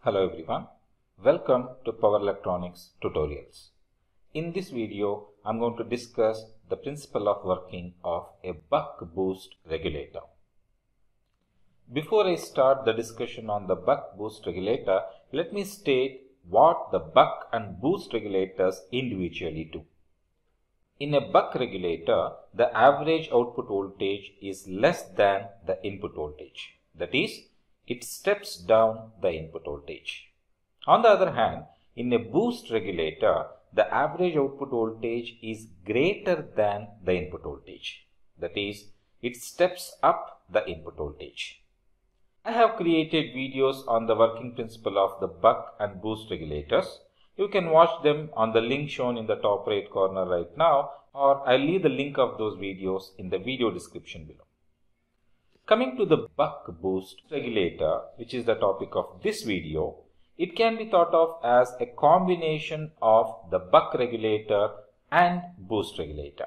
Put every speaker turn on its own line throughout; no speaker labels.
Hello everyone, welcome to Power Electronics Tutorials. In this video, I am going to discuss the principle of working of a buck-boost regulator. Before I start the discussion on the buck-boost regulator, let me state what the buck and boost regulators individually do. In a buck regulator, the average output voltage is less than the input voltage. That is, it steps down the input voltage. On the other hand, in a boost regulator, the average output voltage is greater than the input voltage. That is, it steps up the input voltage. I have created videos on the working principle of the buck and boost regulators. You can watch them on the link shown in the top right corner right now, or I'll leave the link of those videos in the video description below. Coming to the buck-boost regulator, which is the topic of this video, it can be thought of as a combination of the buck regulator and boost regulator.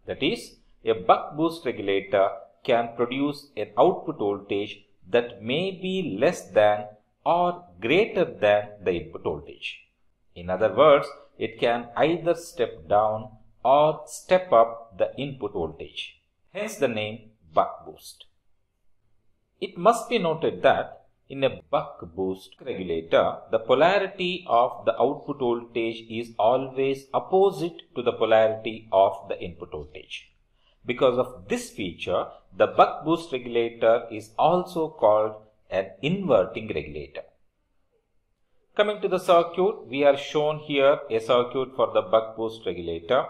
That is, a buck-boost regulator can produce an output voltage that may be less than or greater than the input voltage. In other words, it can either step down or step up the input voltage. Hence the name buck-boost. It must be noted that in a buck-boost regulator, the polarity of the output voltage is always opposite to the polarity of the input voltage. Because of this feature, the buck-boost regulator is also called an inverting regulator. Coming to the circuit, we are shown here a circuit for the buck-boost regulator.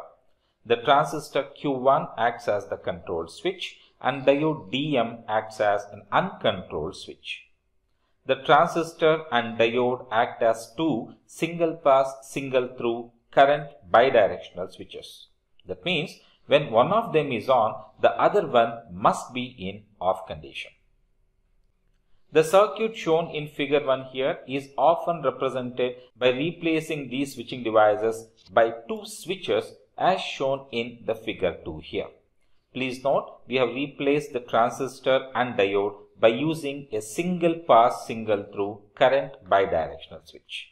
The transistor Q1 acts as the control switch and diode DM acts as an uncontrolled switch. The transistor and diode act as two single-pass, single-through current bidirectional switches. That means when one of them is on, the other one must be in off condition. The circuit shown in figure 1 here is often represented by replacing these switching devices by two switches as shown in the figure 2 here. Please note, we have replaced the transistor and diode by using a single pass, single through current bidirectional switch.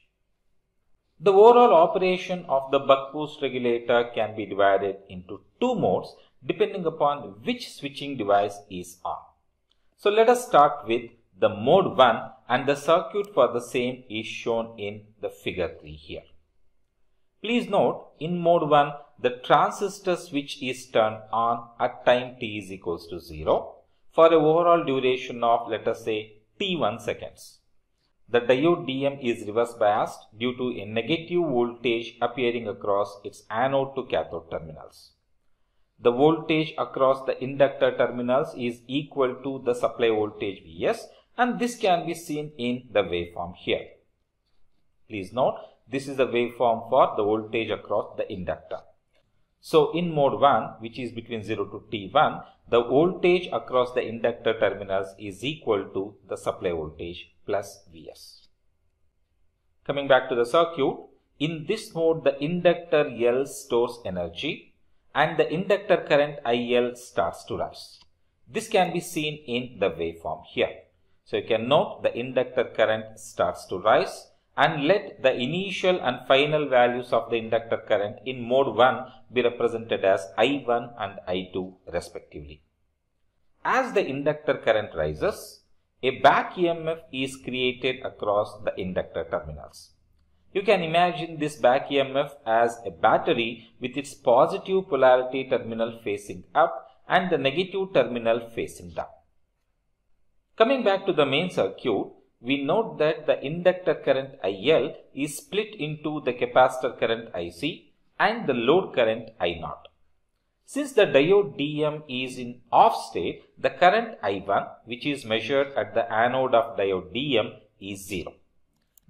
The overall operation of the buck-boost regulator can be divided into two modes depending upon which switching device is on. So let us start with the mode 1, and the circuit for the same is shown in the figure 3 here. Please note, in mode 1, the transistor switch is turned on at time t is equals to 0 for an overall duration of, let us say, t1 seconds. The diode DM is reverse biased due to a negative voltage appearing across its anode to cathode terminals. The voltage across the inductor terminals is equal to the supply voltage Vs, and this can be seen in the waveform here. Please note, this is the waveform for the voltage across the inductor. So in mode 1, which is between 0 to T1, the voltage across the inductor terminals is equal to the supply voltage plus Vs. Coming back to the circuit, in this mode the inductor L stores energy and the inductor current IL starts to rise. This can be seen in the waveform here. So you can note the inductor current starts to rise, and let the initial and final values of the inductor current in mode 1 be represented as I1 and I2 respectively. As the inductor current rises, a back EMF is created across the inductor terminals. You can imagine this back EMF as a battery with its positive polarity terminal facing up and the negative terminal facing down. Coming back to the main circuit, we note that the inductor current IL is split into the capacitor current IC and the load current I0. Since the diode DM is in off state, the current I1, which is measured at the anode of diode DM, is 0.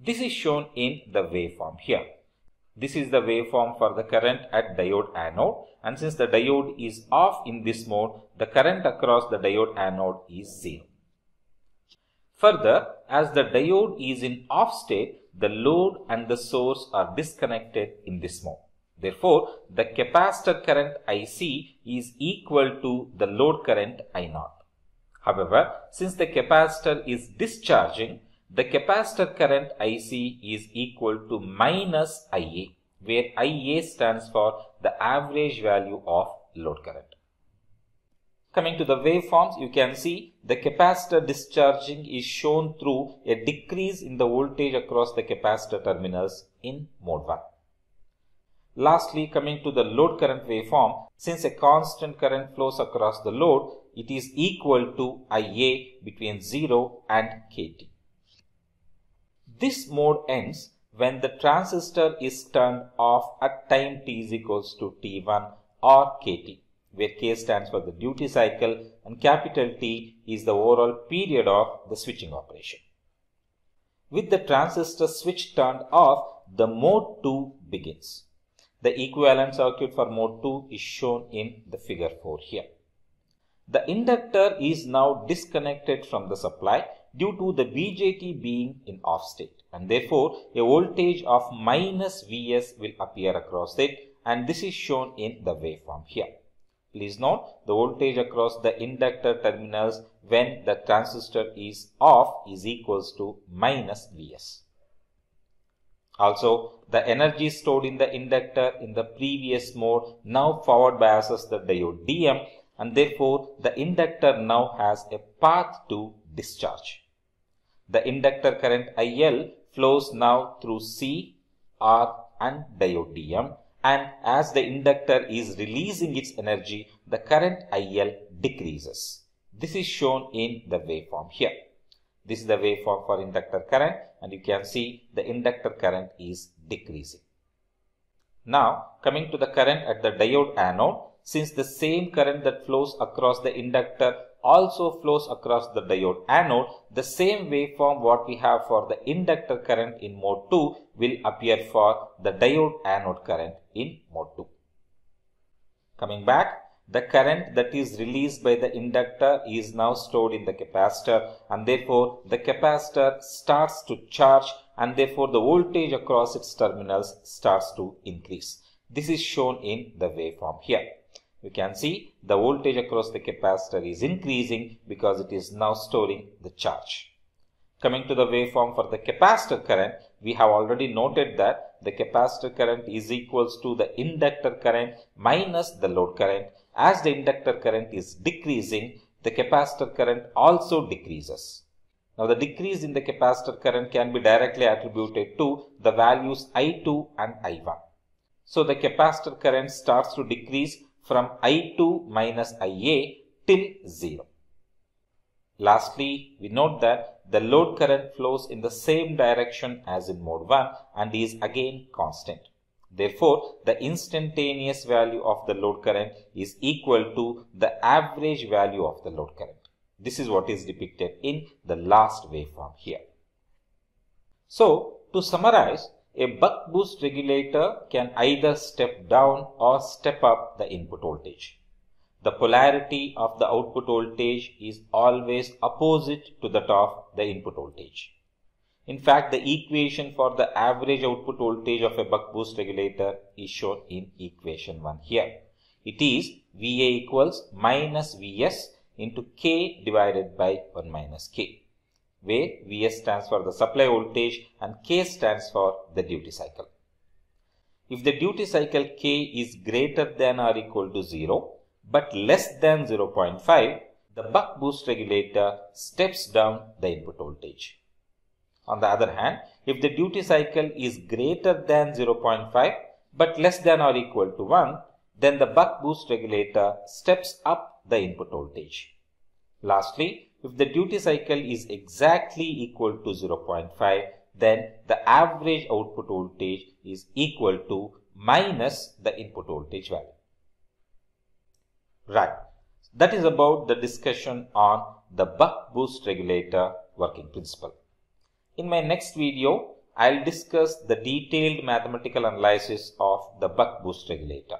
This is shown in the waveform here. This is the waveform for the current at diode anode, and since the diode is off in this mode, the current across the diode anode is 0. Further, as the diode is in off state, the load and the source are disconnected in this mode. Therefore, the capacitor current IC is equal to the load current I0. However, since the capacitor is discharging, the capacitor current IC is equal to minus IA, where IA stands for the average value of load current. Coming to the waveforms, you can see the capacitor discharging is shown through a decrease in the voltage across the capacitor terminals in mode 1. Lastly, coming to the load current waveform, since a constant current flows across the load, it is equal to IA between 0 and kT. This mode ends when the transistor is turned off at time t is equals to T1 or kT, where K stands for the duty cycle and capital T is the overall period of the switching operation. With the transistor switch turned off, the mode 2 begins. The equivalent circuit for mode 2 is shown in the figure 4 here. The inductor is now disconnected from the supply due to the BJT being in off state, and therefore a voltage of minus Vs will appear across it, and this is shown in the waveform here. Please note the voltage across the inductor terminals when the transistor is off is equals to minus Vs. Also, the energy stored in the inductor in the previous mode now forward biases the diode Dm, and therefore the inductor now has a path to discharge. The inductor current IL flows now through C, R and diode Dm, and as the inductor is releasing its energy, the current IL decreases. This is shown in the waveform here. This is the waveform for inductor current, and you can see the inductor current is decreasing. Now, coming to the current at the diode anode, since the same current that flows across the inductor also flows across the diode anode, the same waveform what we have for the inductor current in mode 2 will appear for the diode anode current in mode 2. Coming back, the current that is released by the inductor is now stored in the capacitor, and therefore the capacitor starts to charge, and therefore the voltage across its terminals starts to increase. This is shown in the waveform here. You can see the voltage across the capacitor is increasing because it is now storing the charge. Coming to the waveform for the capacitor current, we have already noted that the capacitor current is equals to the inductor current minus the load current. As the inductor current is decreasing, the capacitor current also decreases. Now the decrease in the capacitor current can be directly attributed to the values I2 and I1. So the capacitor current starts to decrease from I2 minus IA till 0. Lastly, we note that the load current flows in the same direction as in mode 1 and is again constant. Therefore, the instantaneous value of the load current is equal to the average value of the load current. This is what is depicted in the last waveform here. So, to summarize, a buck-boost regulator can either step down or step up the input voltage. The polarity of the output voltage is always opposite to that of the input voltage. In fact, the equation for the average output voltage of a buck-boost regulator is shown in equation 1 here. It is VA equals minus Vs into K divided by 1 minus K, where Vs stands for the supply voltage and K stands for the duty cycle. If the duty cycle K is greater than or equal to 0 but less than 0.5, the buck-boost regulator steps down the input voltage. On the other hand, if the duty cycle is greater than 0.5 but less than or equal to 1, then the buck-boost regulator steps up the input voltage. Lastly, if the duty cycle is exactly equal to 0.5, then the average output voltage is equal to minus the input voltage value. Right. That is about the discussion on the buck-boost regulator working principle. In my next video, I'll discuss the detailed mathematical analysis of the buck-boost regulator.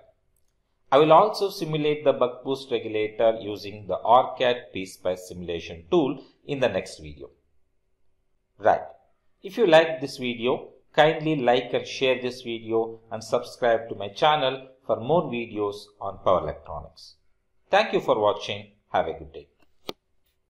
I will also simulate the buck-boost regulator using the ORCAD PSpice simulation tool in the next video. Right. If you like this video, kindly like and share this video and subscribe to my channel for more videos on power electronics. Thank you for watching. Have a good day.